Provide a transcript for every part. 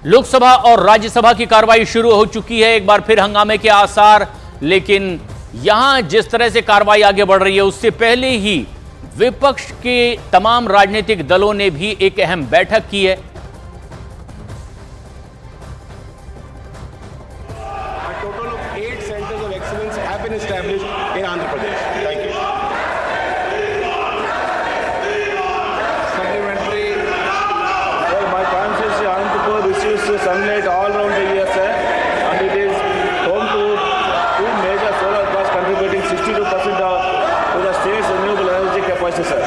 लोकसभा और राज्यसभा की कार्रवाई शुरू हो चुकी है। एक बार फिर हंगामे के आसार, लेकिन यहां जिस तरह से कार्रवाई आगे बढ़ रही है उससे पहले ही विपक्ष के तमाम राजनीतिक दलों ने भी एक अहम बैठक की है। Sunlight all around the year, sir, and it is home to two major solar plants contributing 62% to the state's renewable energy capacity, sir.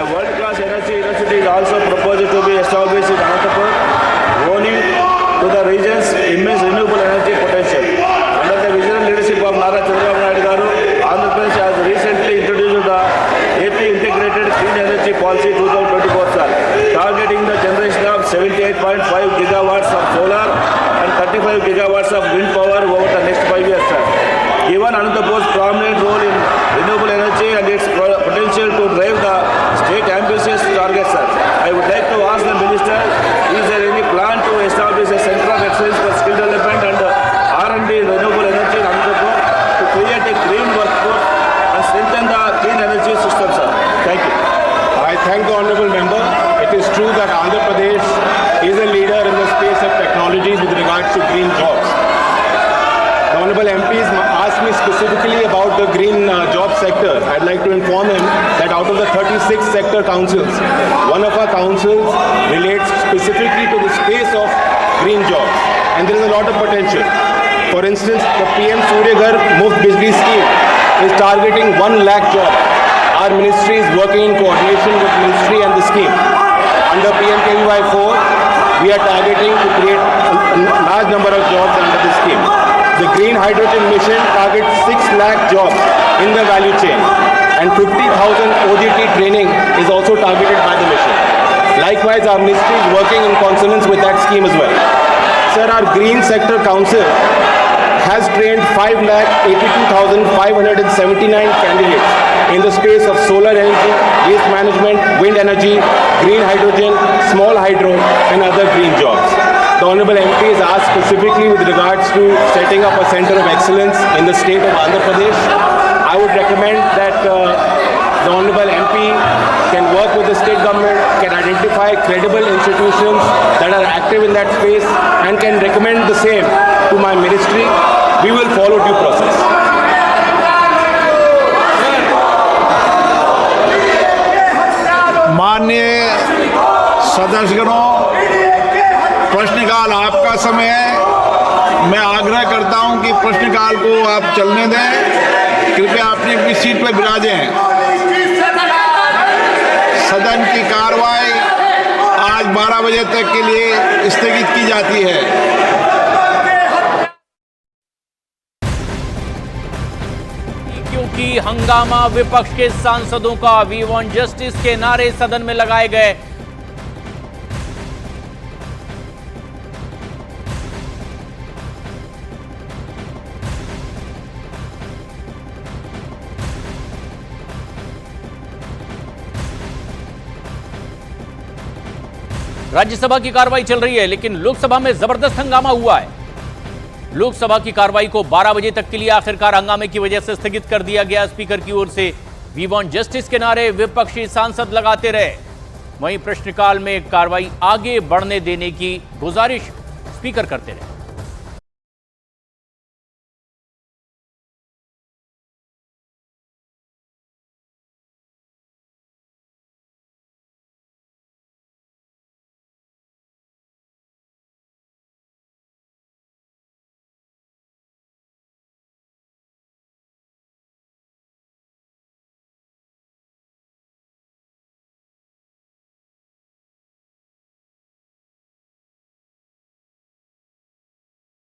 A world-class energy university is also proposed to be established in Anantapur, owning to the region's immense renewable energy potential. Under the visionary leadership of Nara Chandrababu Naidu Garu, Andhra Pradesh has recently introduced the AP Integrated Clean Energy Policy 2024, sir, targeting the generation of 78.5 gigawatts of solar and 35 gigawatts of wind power over the next 5 years, sir. Given Anantapur's prominent role in renewable energy and its potential to drive the state ambitious targets, sir, I would like to ask the minister, is there any plan to establish a center of excellence for skill development and R&D in renewable energy in Anantapur to create a green workforce and strengthen the clean energy system, sir? Thank you. I thank the honourable member. It is true that Andhra Pradesh is a leader in the space of technologies with regards to green jobs. The honourable MPs asked me specifically about the green job sector. I'd like to inform him that out of the 36 sector councils, one of our councils relates specifically to the space of green jobs, and there is a lot of potential. For instance, the PM Surya Ghar Muft Bijli scheme is targeting 1 lakh jobs. Our ministry is working in coordination with ministry and the scheme. Under PMKVY 4, we are targeting to create a large number of jobs under this scheme. The Green Hydrogen Mission targets 6 lakh jobs in the value chain, and 50,000 OJT training is also targeted by the mission. Likewise, our ministry is working in consonance with that scheme as well. Sir, our Green Sector Council has trained 5,82,579 candidates in the space of solar energy, waste management, wind energy, green hydrogen, small hydro and other green jobs. The Honourable MP is asked specifically with regards to setting up a centre of excellence in the state of Andhra Pradesh. I would recommend that the Honourable MP can work with the state government, can identify credible institutions that are active in that space and can recommend the same to my ministry. We will follow due process. माननीय सदस्यगणों, प्रश्नकाल आपका समय है। मैं आग्रह करता हूं कि प्रश्नकाल को आप चलने दें। कृपया अपनी अपनी सीट पर विराजें। सदन की कार्रवाई आज 12 बजे तक के लिए स्थगित की जाती है। क्योंकि हंगामा विपक्ष के सांसदों का वी वांट जस्टिस के नारे सदन में लगाए गए। राज्यसभा की कार्रवाई चल रही है, लेकिन लोकसभा में जबरदस्त हंगामा हुआ है। लोकसभा की कार्रवाई को 12 बजे तक के लिए आखिरकार हंगामे की वजह से स्थगित कर दिया गया। स्पीकर की ओर से वी वांट जस्टिस के नारे विपक्षी सांसद लगाते रहे। वहीं प्रश्नकाल में कार्रवाई आगे बढ़ने देने की गुजारिश स्पीकर करते रहे।